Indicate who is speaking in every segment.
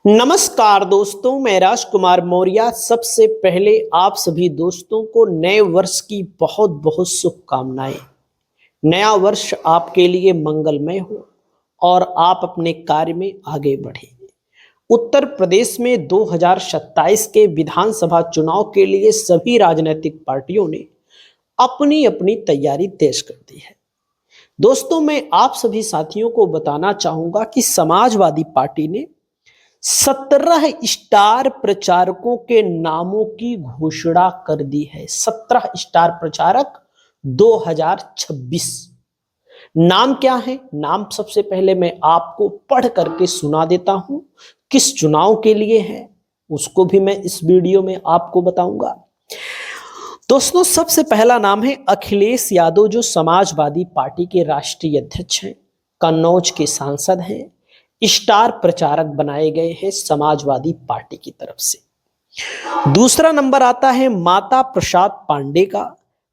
Speaker 1: नमस्कार दोस्तों, मैं राजकुमार मौर्य सबसे पहले आप सभी दोस्तों को नए वर्ष की बहुत बहुत शुभकामनाएं। नया वर्ष आपके लिए मंगलमय हो और आप अपने कार्य में आगे बढ़े। उत्तर प्रदेश में 2027 के विधानसभा चुनाव के लिए सभी राजनीतिक पार्टियों ने अपनी अपनी तैयारी तेज कर दी है। दोस्तों, मैं आप सभी साथियों को बताना चाहूंगा कि समाजवादी पार्टी ने 17 स्टार प्रचारकों के नामों की घोषणा कर दी है। 17 स्टार प्रचारक 2026। नाम क्या है? नाम सबसे पहले मैं आपको पढ़ करके सुना देता हूं। किस चुनाव के लिए है उसको भी मैं इस वीडियो में आपको बताऊंगा। दोस्तों, सबसे पहला नाम है अखिलेश यादव, जो समाजवादी पार्टी के राष्ट्रीय अध्यक्ष हैं, कन्नौज के सांसद हैं, स्टार प्रचारक बनाए गए हैं समाजवादी पार्टी की तरफ से। दूसरा नंबर आता है माता प्रसाद पांडे का,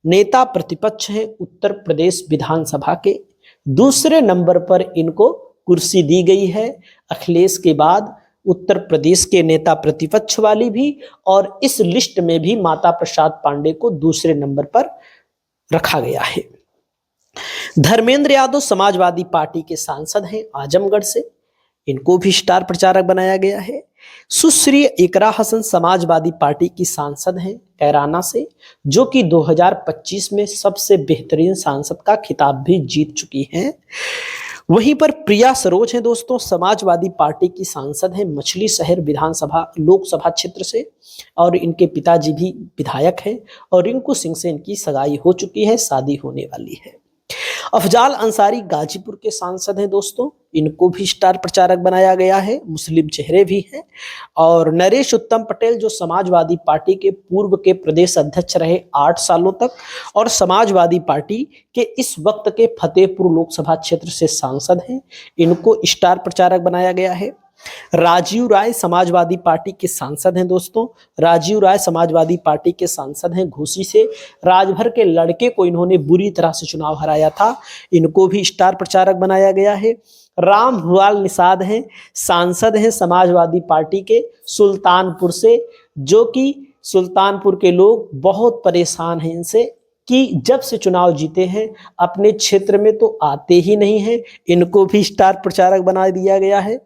Speaker 1: नेता प्रतिपक्ष है उत्तर प्रदेश विधानसभा के। दूसरे नंबर पर इनको कुर्सी दी गई है, अखिलेश के बाद उत्तर प्रदेश के नेता प्रतिपक्ष वाली भी, और इस लिस्ट में भी माता प्रसाद पांडे को दूसरे नंबर पर रखा गया है। धर्मेंद्र यादव समाजवादी पार्टी के सांसद हैं आजमगढ़ से, इनको भी स्टार प्रचारक बनाया गया है। सुश्री इकरा हसन समाजवादी पार्टी की सांसद हैं कैराना से, जो कि 2025 में सबसे बेहतरीन सांसद का खिताब भी जीत चुकी हैं। वहीं पर प्रिया सरोज हैं दोस्तों, समाजवादी पार्टी की सांसद हैं मछली शहर विधानसभा लोकसभा क्षेत्र से, और इनके पिताजी भी विधायक हैं और रिंकू सिंह से इनकी सगाई हो चुकी है, शादी होने वाली है। अफजाल अंसारी गाजीपुर के सांसद हैं दोस्तों, इनको भी स्टार प्रचारक बनाया गया है, मुस्लिम चेहरे भी हैं। और नरेश उत्तम पटेल, जो समाजवादी पार्टी के पूर्व के प्रदेश अध्यक्ष रहे 8 सालों तक और समाजवादी पार्टी के इस वक्त के फतेहपुर लोकसभा क्षेत्र से सांसद हैं, इनको स्टार प्रचारक बनाया गया है। राजीव राय समाजवादी पार्टी के सांसद हैं दोस्तों, राजीव राय समाजवादी पार्टी के सांसद हैं घोसी से। राजभर के लड़के को इन्होंने बुरी तरह से चुनाव हराया था, इनको भी स्टार प्रचारक बनाया गया है। राम भुआल निषाद हैं, सांसद हैं समाजवादी पार्टी के सुल्तानपुर से, जो कि सुल्तानपुर के लोग बहुत परेशान हैं इनसे कि जब से चुनाव जीते हैं अपने क्षेत्र में तो आते ही नहीं हैं, इनको भी स्टार प्रचारक बना दिया गया है।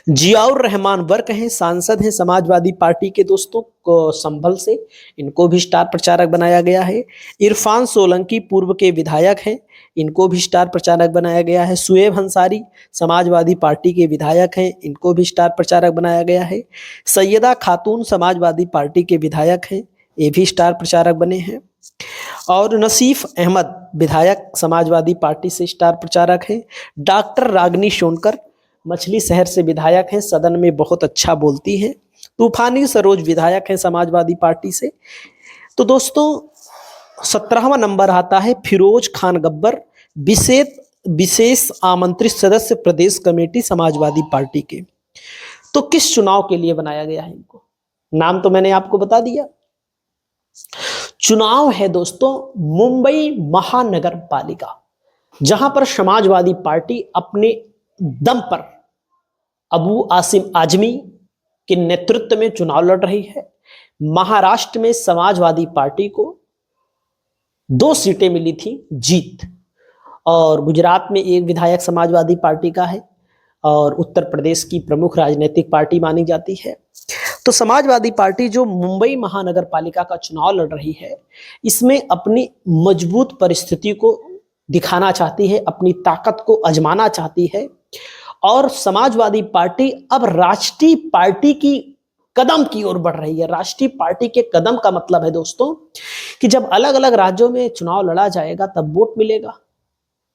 Speaker 1: जियाउर रहमान वर्क हैं, सांसद हैं समाजवादी पार्टी के दोस्तों को संभल से, इनको भी स्टार प्रचारक बनाया गया है। इरफान सोलंकी पूर्व के विधायक हैं, इनको भी स्टार प्रचारक बनाया गया है। सुएब अंसारी समाजवादी पार्टी के विधायक हैं, इनको भी स्टार प्रचारक बनाया गया है। सैयदा खातून समाजवादी पार्टी के विधायक हैं, ये भी स्टार प्रचारक बने हैं। और नसीफ अहमद विधायक समाजवादी पार्टी से स्टार प्रचारक हैं। डॉक्टर रागनी सोनकर मछली शहर से विधायक हैं, सदन में बहुत अच्छा बोलती हैं। तूफानी सरोज विधायक हैं समाजवादी पार्टी से। तो दोस्तों, 17वां नंबर आता है फिरोज खान गब्बर, विशेष आमंत्रित सदस्य प्रदेश कमेटी समाजवादी पार्टी के। तो किस चुनाव के लिए बनाया गया है इनको? नाम तो मैंने आपको बता दिया। चुनाव है दोस्तों मुंबई महानगर पालिका, जहां पर समाजवादी पार्टी अपने दम पर अबू आसिम आजमी के नेतृत्व में चुनाव लड़ रही है। महाराष्ट्र में समाजवादी पार्टी को 2 सीटें मिली थी जीत, और गुजरात में एक विधायक समाजवादी पार्टी का है, और उत्तर प्रदेश की प्रमुख राजनीतिक पार्टी मानी जाती है। तो समाजवादी पार्टी जो मुंबई महानगर पालिका का चुनाव लड़ रही है, इसमें अपनी मजबूत परिस्थिति को दिखाना चाहती है, अपनी ताकत को आजमाना चाहती है। और समाजवादी पार्टी अब राष्ट्रीय पार्टी की कदम की ओर बढ़ रही है। राष्ट्रीय पार्टी के कदम का मतलब है दोस्तों कि जब अलग अलग राज्यों में चुनाव लड़ा जाएगा तब वोट मिलेगा,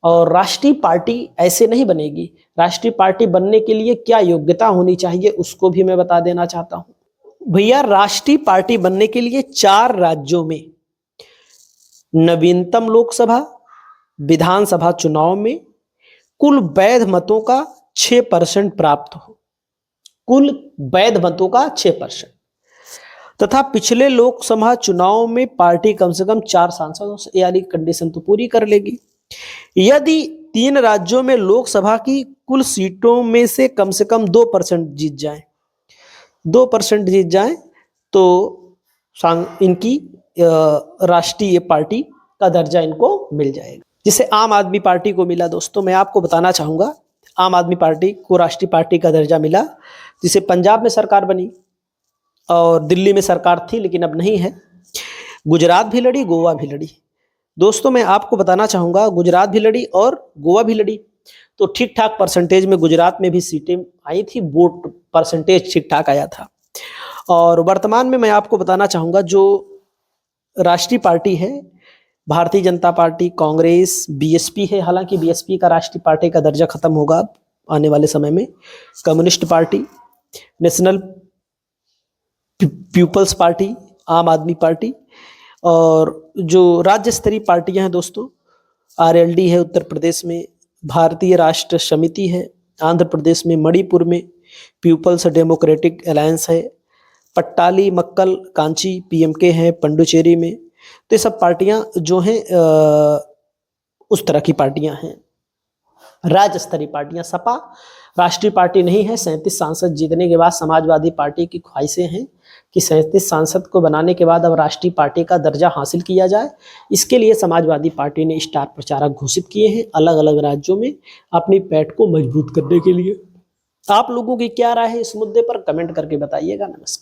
Speaker 1: और राष्ट्रीय पार्टी ऐसे नहीं बनेगी। राष्ट्रीय पार्टी बनने के लिए क्या योग्यता होनी चाहिए उसको भी मैं बता देना चाहता हूं। भैया, राष्ट्रीय पार्टी बनने के लिए 4 राज्यों में नवीनतम लोकसभा विधानसभा चुनाव में कुल वैध मतों का 6% प्राप्त हो, कुल वैध मतों का 6%, तथा पिछले लोकसभा चुनाव में पार्टी कम से कम 4 सांसदों से, यानी कंडीशन तो पूरी कर लेगी। यदि 3 राज्यों में लोकसभा की कुल सीटों में से कम 2% जीत जाएं, 2% जीत जाएं तो इनकी राष्ट्रीय पार्टी का दर्जा इनको मिल जाएगा, जिसे आम आदमी पार्टी को मिला। दोस्तों मैं आपको बताना चाहूंगा, आम आदमी पार्टी को राष्ट्रीय पार्टी का दर्जा मिला, जिसे पंजाब में सरकार बनी और दिल्ली में सरकार थी लेकिन अब नहीं है। गुजरात भी लड़ी, गोवा भी लड़ी। दोस्तों मैं आपको बताना चाहूंगा, गुजरात भी लड़ी और गोवा भी लड़ी, तो ठीक ठाक परसेंटेज में गुजरात में भी सीटें आई थी, वोट परसेंटेज ठीक ठाक आया था। और वर्तमान में मैं आपको बताना चाहूंगा, जो राष्ट्रीय पार्टी है भारतीय जनता पार्टी, कांग्रेस, बीएसपी है। हालांकि बीएसपी का राष्ट्रीय पार्टी का दर्जा खत्म होगा आने वाले समय में। कम्युनिस्ट पार्टी, नेशनल पीपल्स पार्टी, आम आदमी पार्टी, और जो राज्य स्तरीय पार्टियां हैं दोस्तों, आरएलडी है उत्तर प्रदेश में, भारतीय राष्ट्र समिति है आंध्र प्रदेश में, मणिपुर में पीपल्स डेमोक्रेटिक अलायंस है, पट्टाली मक्कल कांची पीएमके है पुडुचेरी में। तो ये सब पार्टियां जो हैं उस तरह की पार्टियां हैं, राज्य स्तरीय पार्टियां। सपा राष्ट्रीय पार्टी नहीं है। 37 सांसद जीतने के बाद समाजवादी पार्टी की ख्वाहिशें हैं कि 37 सांसद को बनाने के बाद अब राष्ट्रीय पार्टी का दर्जा हासिल किया जाए। इसके लिए समाजवादी पार्टी ने स्टार प्रचारक घोषित किए हैं अलग अलग राज्यों में अपनी पैठ को मजबूत करने के लिए। आप लोगों की क्या राय है इस मुद्दे पर, कमेंट करके बताइएगा। नमस्कार।